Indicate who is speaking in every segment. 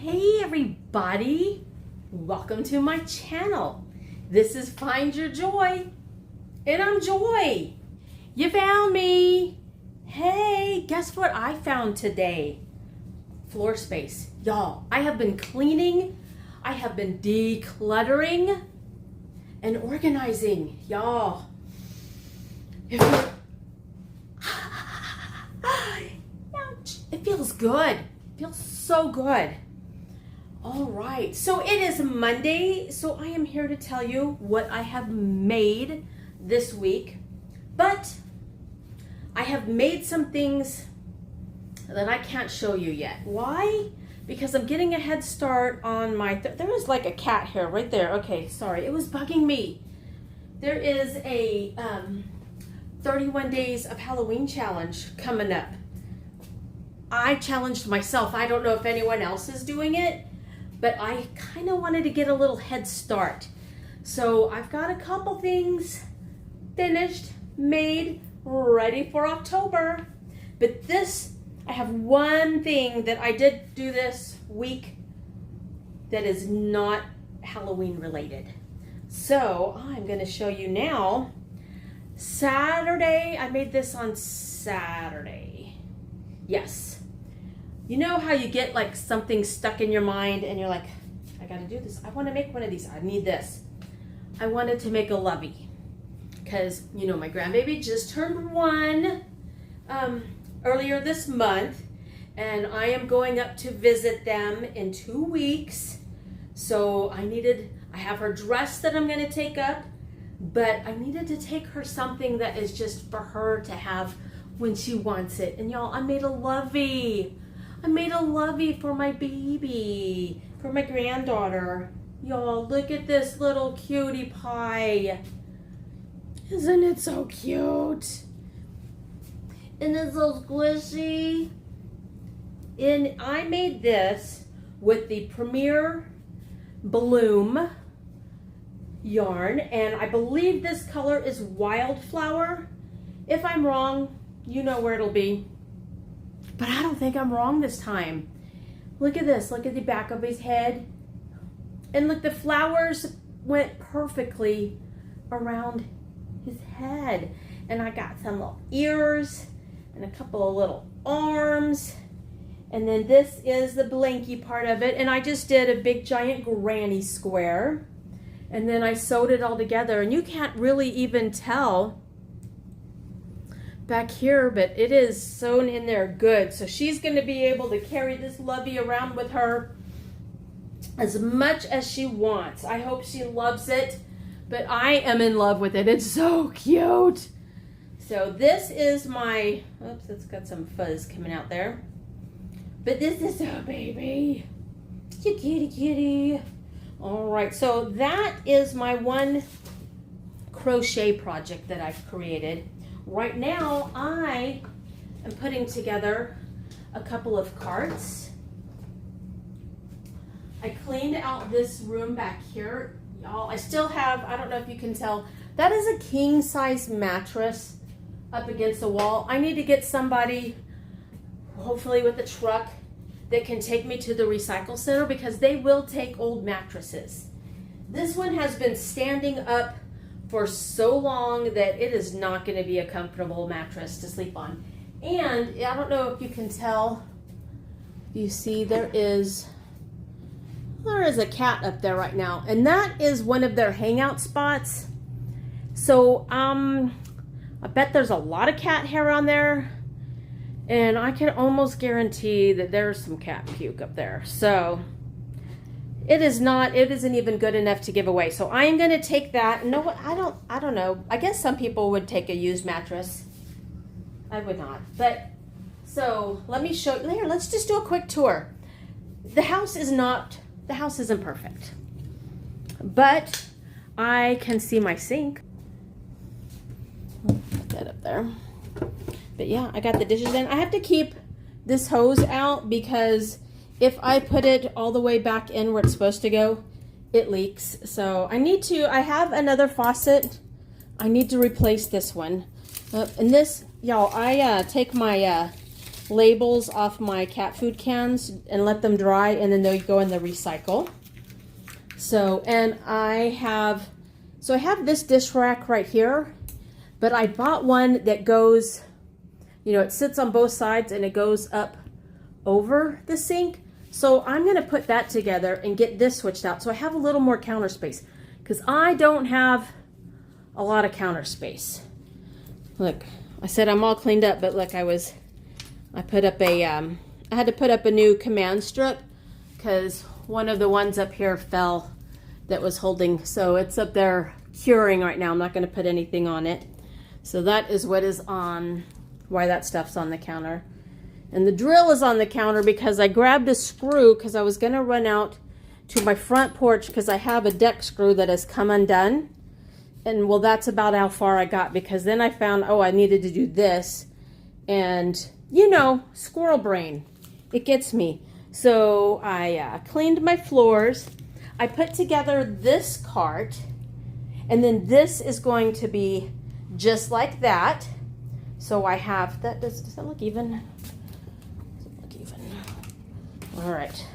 Speaker 1: Hey everybody, welcome to my channel. This is Find Your Joy, and I'm Joy. You found me. Hey, guess what I found today? Floor space. Y'all, I have been cleaning, I have been decluttering and organizing. Y'all, ouch, it feels good. It feels so good. All right, so it is Monday, so I am here to tell you what I have made this week. But I have made some things that I can't show you yet. Why? Because I'm getting a head start on my, there is like a cat hair right there. Okay, sorry, it was bugging me. There is a 31 days of Halloween challenge coming up. I challenged myself. I don't know if anyone else is doing it, but I kind of wanted to get a little head start. So I've got a couple things finished, made, ready for October. But this, I have one thing that I did do this week that is not Halloween related. So I'm gonna show you now. Saturday, I made this on Saturday. Yes. You know how you get like something stuck in your mind and you're like, I gotta do this. I wanna make one of these. I need this. I wanted to make a lovey because, you know, my grandbaby just turned 1 earlier this month, and I am going up to visit them in 2 weeks. So I have her dress that I'm gonna take up, but I needed to take her something that is just for her to have when she wants it. And y'all, I made a lovey. I made a lovey for my baby, for my granddaughter. Y'all, look at this little cutie pie. Isn't it so cute? And it's so squishy. And I made this with the Premier Bloom yarn, and I believe this color is Wildflower. If I'm wrong, you know where it'll be. But I don't think I'm wrong this time. Look at this. Look at the back of his head. And look, the flowers went perfectly around his head. And I got some little ears and a couple of little arms. And then this is the blankie part of it. And I just did a big giant granny square. And then I sewed it all together. And you can't really even tell back here, but it is sewn in there good. So she's going to be able to carry this lovey around with her as much as she wants. I hope she loves it, but I am in love with it. It's so cute. So this is my, oops, it's got some fuzz coming out there. But this is a baby. You kitty kitty. All right, so that is my one crochet project that I've created. Right now, I am putting together a couple of carts. I cleaned out this room back here. Y'all, I still have, I don't know if you can tell, that is a king size mattress up against the wall. I need to get somebody, hopefully with a truck, that can take me to the recycle center because they will take old mattresses. This one has been standing up for so long that it is not going to be a comfortable mattress to sleep on. And I don't know if you can tell, you see there is a cat up there right now, and that is one of their hangout spots. So I bet there's a lot of cat hair on there, and I can almost guarantee that there's some cat puke up there. So it isn't even good enough to give away. So I am going to take that. No, I don't know. I guess some people would take a used mattress. I would not. But so let me show you here. Let's just do a quick tour. The house isn't perfect, but I can see my sink. Put that up there. But yeah, I got the dishes in. I have to keep this hose out because if I put it all the way back in where it's supposed to go, it leaks. So I have another faucet. I need to replace this one. And this, y'all, I take my labels off my cat food cans and let them dry, and then they go in the recycle. So, and I have this dish rack right here, but I bought one that goes, you know, it sits on both sides and it goes up over the sink. So I'm going to put that together and get this switched out so I have a little more counter space, because I don't have a lot of counter space. Look, I said I'm all cleaned up, but look, I put up a, I had to put up a new command strip because one of the ones up here fell that was holding, so it's up there curing right now. I'm not going to put anything on it. So that is what is on, why that stuff's on the counter. And the drill is on the counter because I grabbed a screw because I was going to run out to my front porch because I have a deck screw that has come undone. And well, that's about how far I got, because then I found, oh, I needed to do this. And, you know, squirrel brain, it gets me. So I cleaned my floors. I put together this cart. And then this is going to be just like that. So I have, does that look even? All right,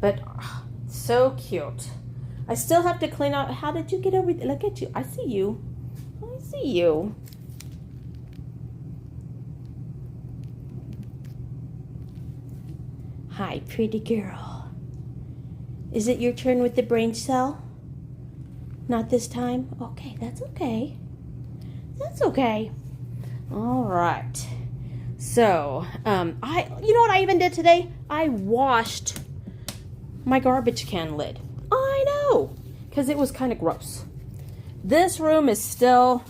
Speaker 1: but so cute. I still have to clean out. How did you get over there? Look at you. I see you. I see you. Hi, pretty girl. Is it your turn with the brain cell? Not this time? Okay, that's okay. That's okay. All right. So, you know what I even did today? I washed my garbage can lid. I know, because it was kind of gross. This room is still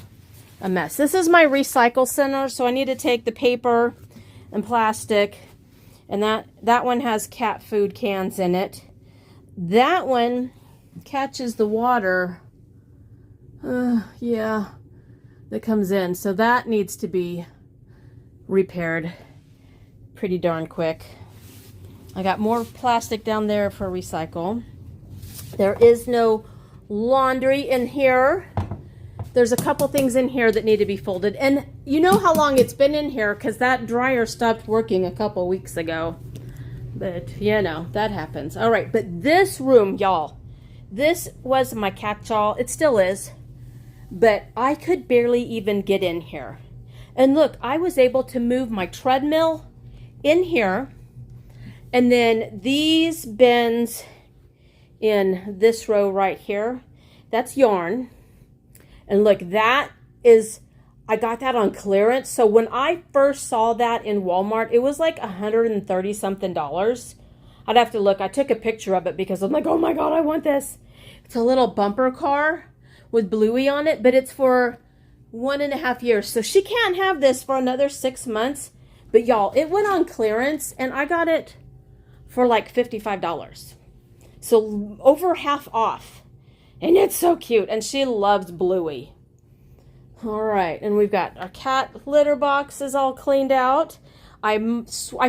Speaker 1: a mess. This is my recycle center, so I need to take the paper and plastic, and that one has cat food cans in it. That one catches the water, yeah, that comes in, so that needs to be repaired pretty darn quick. I got more plastic down there for recycle. There is no laundry in here. There's a couple things in here that need to be folded. And you know how long it's been in here because that dryer stopped working a couple weeks ago. But, you know, that happens. All right, but this room, y'all, this was my catch-all. It still is. But I could barely even get in here. And look, I was able to move my treadmill in here. And then these bins in this row right here, that's yarn. And look, that is, I got that on clearance. So when I first saw that in Walmart, it was like $130 something. I'd have to look. I took a picture of it because I'm like, oh my God, I want this. It's a little bumper car with Bluey on it, but it's for 1.5 years. So she can't have this for another 6 months. But y'all, it went on clearance and I got it for like $55. So over half off. And it's so cute. And she loves Bluey. All right. And we've got our cat litter boxes all cleaned out. I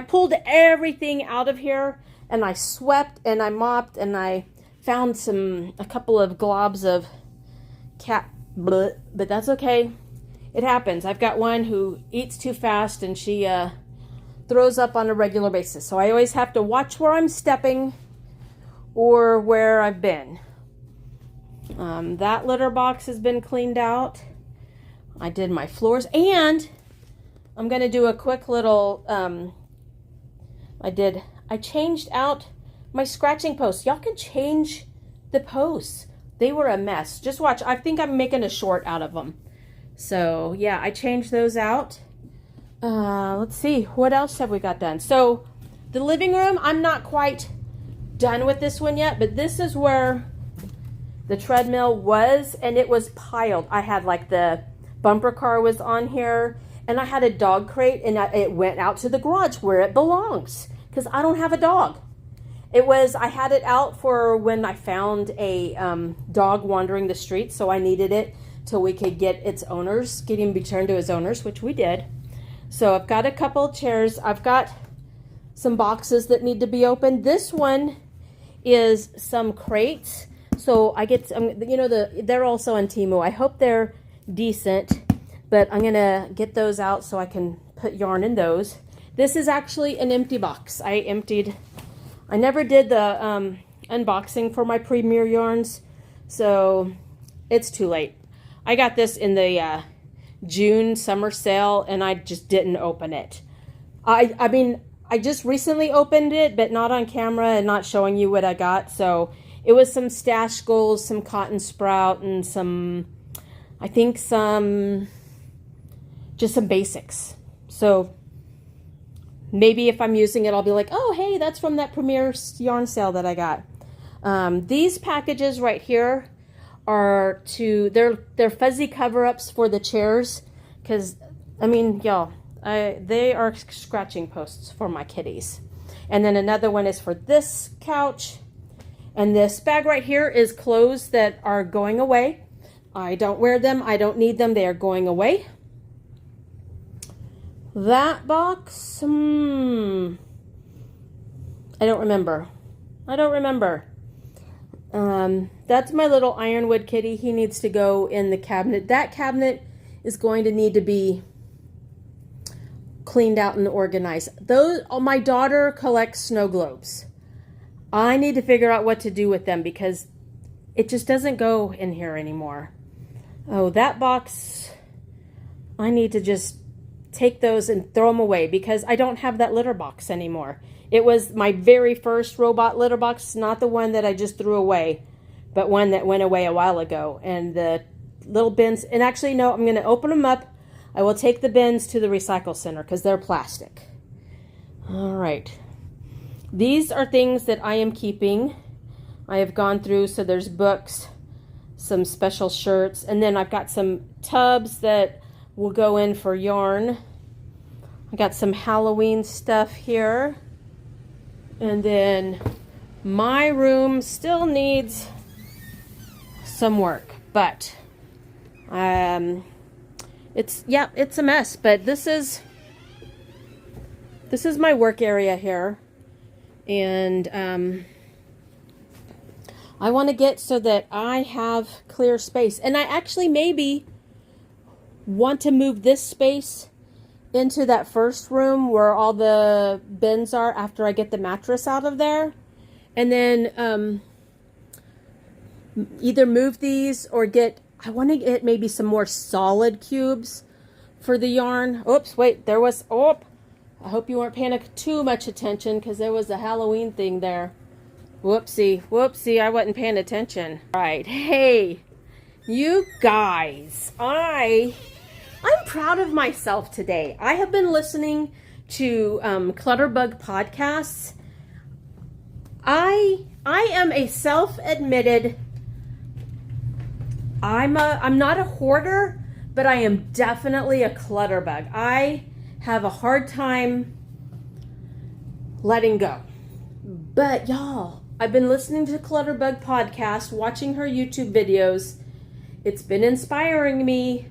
Speaker 1: pulled everything out of here and I swept and I mopped and I found a couple of globs of cat blood, but that's okay. It happens. I've got one who eats too fast and she throws up on a regular basis. So I always have to watch where I'm stepping or where I've been. That litter box has been cleaned out. I did my floors and I'm going to do a quick little, I changed out my scratching posts. Y'all can change the posts. They were a mess. Just watch. I think I'm making a short out of them. So yeah, I changed those out. Let's see. What else have we got done? So the living room, I'm not quite done with this one yet, but this is where the treadmill was and it was piled. I had like the bumper car was on here and I had a dog crate and it went out to the garage where it belongs because I don't have a dog. I had it out for when I found a dog wandering the streets, so I needed it till we could get him returned to his owners, which we did. So I've got a couple of chairs. I've got some boxes that need to be opened. This one is some crates. So I get, they're also on Temu. I hope they're decent, but I'm going to get those out so I can put yarn in those. This is actually an empty box. I never did the unboxing for my Premier yarns, so it's too late. I got this in the June summer sale, and I just didn't open it. I mean, I just recently opened it, but not on camera and not showing you what I got. So it was some stash goals, some cotton sprout, and some, I think just some basics. So maybe if I'm using it, I'll be like, oh, hey, that's from that Premier yarn sale that I got. These packages right here are they're fuzzy cover-ups for the chairs, because, I mean, y'all, they are scratching posts for my kitties. And then another one is for this couch. And this bag right here is clothes that are going away. I don't wear them. I don't need them. They are going away. That box, I don't remember. That's my little ironwood kitty. He needs to go in the cabinet. That cabinet is going to need to be cleaned out and organized. My daughter collects snow globes. I need to figure out what to do with them because it just doesn't go in here anymore. Oh, that box, I need to just take those and throw them away because I don't have that litter box anymore. It was my very first robot litter box, not the one that I just threw away, but one that went away a while ago. And the little bins, and actually, no, I'm going to open them up. I will take the bins to the recycle center because they're plastic. All right. These are things that I am keeping. I have gone through, so there's books, some special shirts, and then I've got some tubs that will go in for yarn. I got some Halloween stuff here. And then my room still needs some work, but it's a mess, but this is my work area here. And I want to get so that I have clear space. And I actually maybe want to move this space into that first room where all the bins are after I get the mattress out of there. And then either move these or I want to get maybe some more solid cubes for the yarn. Oops, wait, I hope you weren't paying too much attention because there was a Halloween thing there. Whoopsie, I wasn't paying attention. All right, hey, you guys, I'm proud of myself today. I have been listening to Clutterbug podcasts. I am a self-admitted, I'm not a hoarder, but I am definitely a clutterbug. I have a hard time letting go. But y'all, I've been listening to Clutterbug podcast, watching her YouTube videos. It's been inspiring me.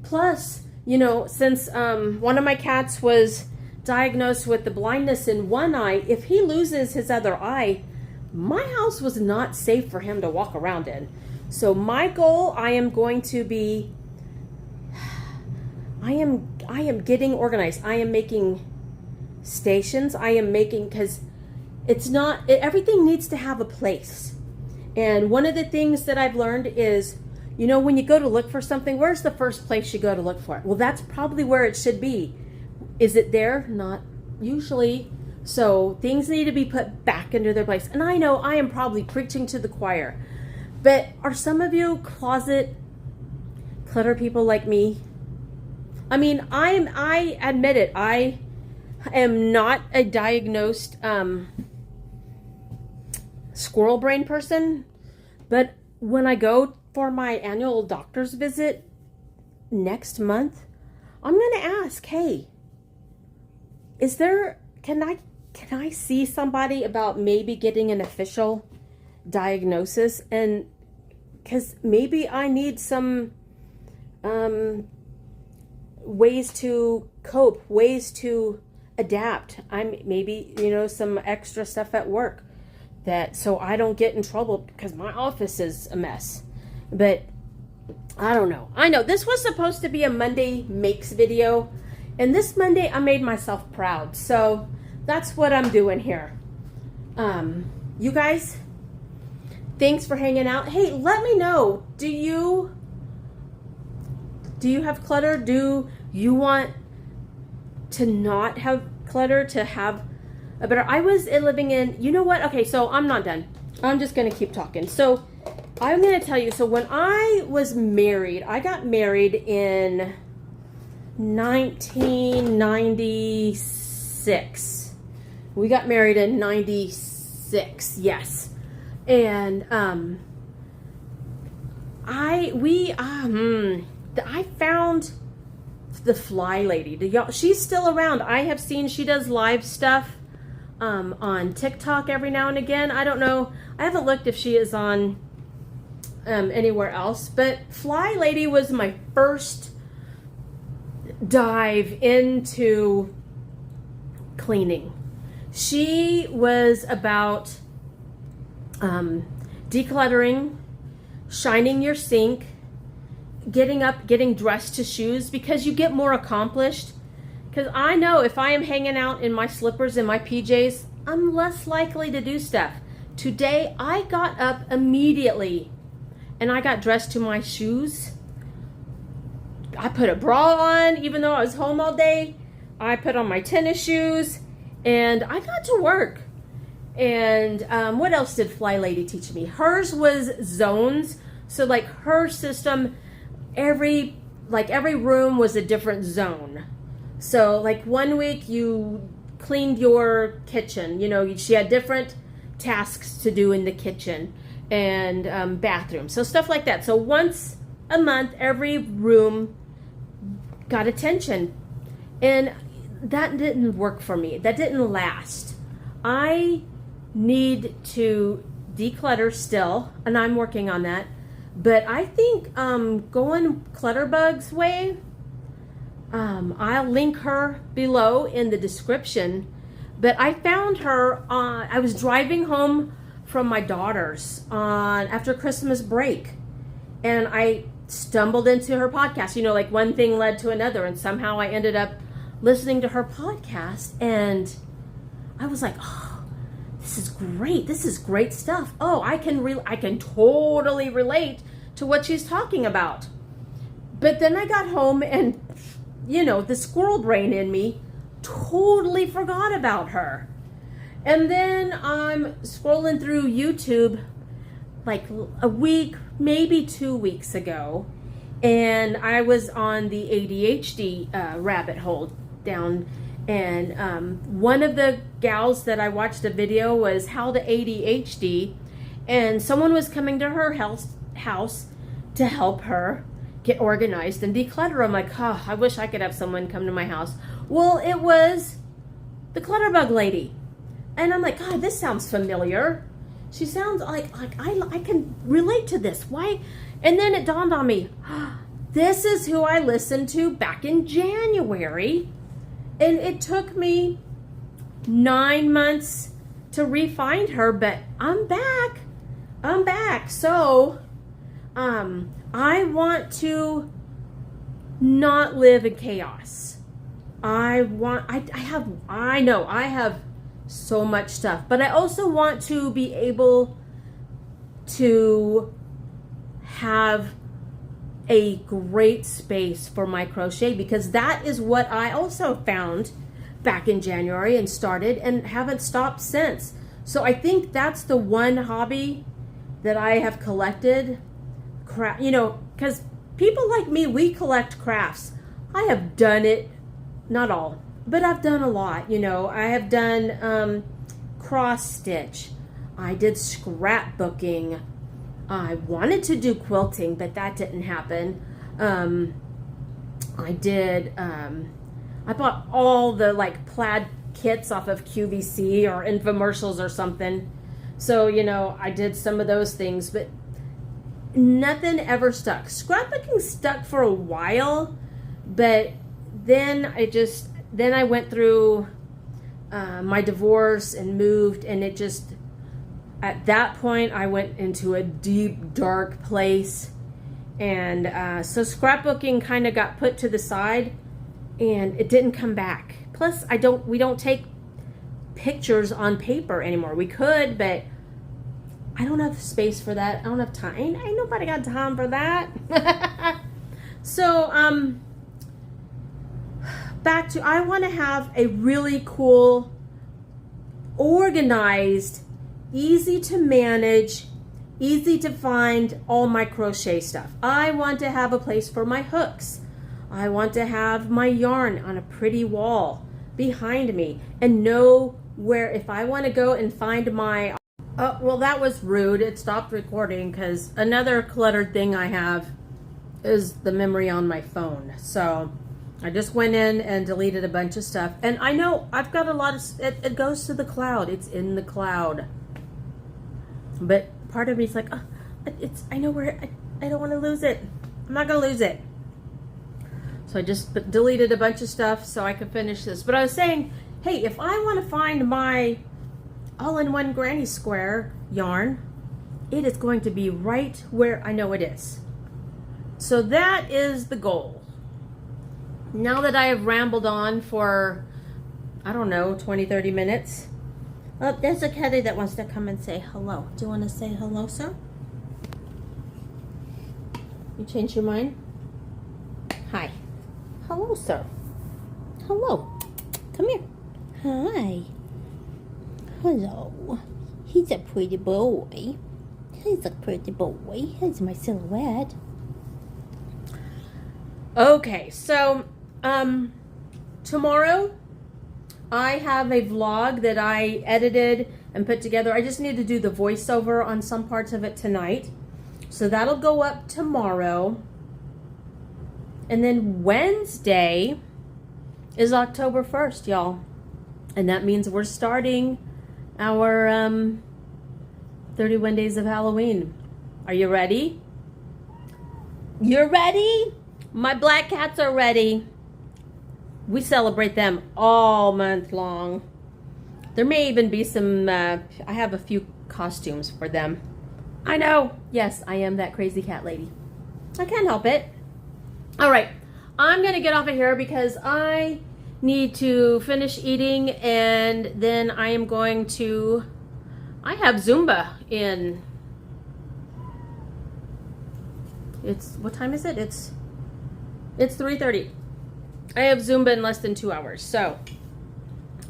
Speaker 1: Plus, since one of my cats was diagnosed with the blindness in one eye, if he loses his other eye, my house was not safe for him to walk around in. So my goal, I am getting organized. I am making stations. Because everything needs to have a place. And one of the things that I've learned is, when you go to look for something, where's the first place you go to look for it? Well, that's probably where it should be. Is it there? Not usually. So things need to be put back into their place. And I know I am probably preaching to the choir, but are some of you closet clutter people like me? I mean, I admit it. I am not a diagnosed squirrel brain person, but when I go for my annual doctor's visit next month, I'm going to ask, hey, can I see somebody about maybe getting an official diagnosis? And because maybe I need some ways to cope, ways to adapt. Maybe some extra stuff at work so I don't get in trouble because my office is a mess. But I don't know. I know this was supposed to be a Monday makes video, And this Monday, I made myself proud. So that's what I'm doing here. You guys, thanks for hanging out. Hey, let me know. Do you have clutter? Do you want to not have clutter, to have a better... I was living in... You know what? Okay, so I'm not done. I'm just going to keep talking. So I'm going to tell you. So when I was married, I got married in 1996. We got married in 96. Yes. And I found the Fly Lady. She's still around. I have seen she does live stuff on TikTok every now and again. I don't know. I haven't looked if she is on anywhere else. But Fly Lady was my first dive into cleaning. She was about decluttering, shining your sink, getting up, getting dressed to shoes, because you get more accomplished. Because I know if I am hanging out in my slippers and my PJs, I'm less likely to do stuff. Today, I got up immediately and I got dressed to my shoes. I put a bra on, even though I was home all day. I put on my tennis shoes and I got to work. And what else did Fly Lady teach me? Hers was zones. So like her system, every room was a different zone. So like one week you cleaned your kitchen. You know, she had different tasks to do in the kitchen and bathroom. So stuff like that. So once a month, every room got attention. And that didn't work for me. That didn't last. I need to declutter still, and I'm working on that. But I think going Clutterbug's way, I'll link her below in the description. But I found her I was driving home from my daughter's after Christmas break. And I stumbled into her podcast. You know, like one thing led to another. And somehow I ended up listening to her podcast. And I was like, oh, this is great. This is great stuff. Oh, I can totally relate to what she's talking about. But then I got home and, you know, the squirrel brain in me totally forgot about her. And then I'm scrolling through YouTube like a week, maybe 2 weeks ago, and I was on the ADHD rabbit hole down. And one of the gals that I watched a video was how to ADHD, and someone was coming to her house to help her get organized and declutter. I'm like, oh, I wish I could have someone come to my house. Well, it was the Clutterbug lady. And I'm like, God, this sounds familiar. She sounds like I can relate to this. Why? And then it dawned on me, this is who I listened to back in January. And it took me 9 months to re-find her, but I'm back. I'm back. So, I want to not live in chaos. I have so much stuff, but I also want to be able to have a great space for my crochet, because that is what I also found back in January and started and haven't stopped since. So I think that's the one hobby that I have collected. You know, because people like me, we collect crafts. I have done it, not all, but I've done a lot. You know, I have done cross stitch. I did scrapbooking. I wanted to do quilting, but that didn't happen. I bought all the like plaid kits off of QVC or infomercials or something. So, you know, I did some of those things, but nothing ever stuck. Scrapbooking stuck for a while, but then I went through my divorce and moved, and it just, at that point, I went into a deep, dark place. And so scrapbooking kind of got put to the side. and it didn't come back. Plus, we don't take pictures on paper anymore. We could, but I don't have space for that. I don't have time. Ain't nobody got time for that. So, back to, I want to have a really cool, organized, easy to manage, easy to find all my crochet stuff. I want to have a place for my hooks. I want to have my yarn on a pretty wall behind me and know where, if I want to go and find my, oh, well, that was rude. It stopped recording because another cluttered thing I have is the memory on my phone. So I just went in and deleted a bunch of stuff. And I know I've got a lot of, it goes to the cloud. It's in the cloud. But part of me is like, oh, I know where, I don't want to lose it. I'm not going to lose it. So I just deleted a bunch of stuff so I could finish this. But I was saying, hey, if I want to find my all-in-one granny square yarn, it is going to be right where I know it is. So that is the goal. Now that I have rambled on for, I don't know, 20, 30 minutes. Oh, there's a kitty that wants to come and say hello. Do you want to say hello, sir? You changed your mind? Hi. Hello, sir. Hello. Come here. Hi. Hello. He's a pretty boy. He's a pretty boy. Here's my silhouette. Okay, so tomorrow I have a vlog that I edited and put together. I just need to do the voiceover on some parts of it tonight. So that'll go up tomorrow. And then Wednesday is October 1st, y'all. And that means we're starting our 31 days of Halloween. Are you ready? You're ready? My black cats are ready. We celebrate them all month long. There may even be some, I have a few costumes for them. I know. Yes, I am that crazy cat lady. I can't help it. All right. I'm going to get off of here because I need to finish eating, and then I am going to, I have Zumba in, it's, what time is it? It's 3:30. I have Zumba in less than 2 hours. So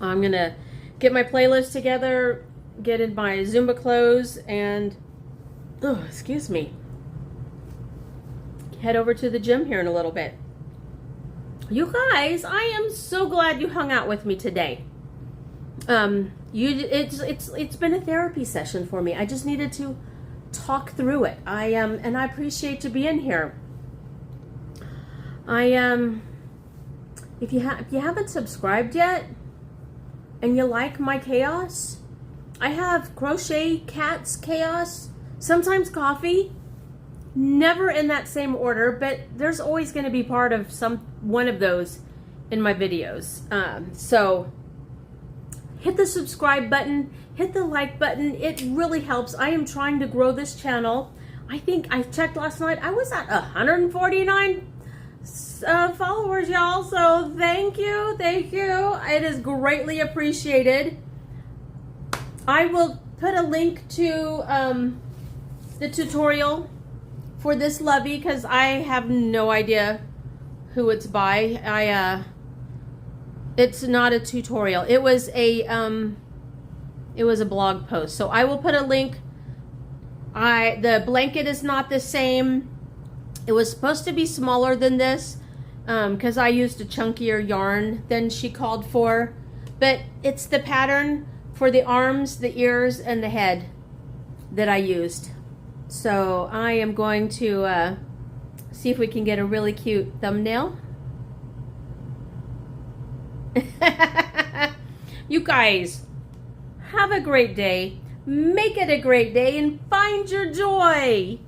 Speaker 1: I'm going to get my playlist together, get in my Zumba clothes, and, oh, excuse me, head over to the gym here in a little bit. You guys, I am so glad you hung out with me today. It's been a therapy session for me. I just needed to talk through it. And I appreciate you being here. If you haven't subscribed yet and you like my chaos, I have crochet, cats, chaos, sometimes coffee. Never in that same order, but there's always going to be part of one of those in my videos. So hit the subscribe button, hit the like button. It really helps. I am trying to grow this channel. I think I checked last night. I was at 149 followers, y'all. So thank you. Thank you. It is greatly appreciated. I will put a link to the tutorial for this Lovey because I have no idea who it's by. It's not a tutorial. It was a blog post. So I will put a link. The blanket is not the same. It was supposed to be smaller than this because I used a chunkier yarn than she called for. But it's the pattern for the arms, the ears, and the head that I used. So I am going to see if we can get a really cute thumbnail. You guys, have a great day. Make it a great day and find your joy.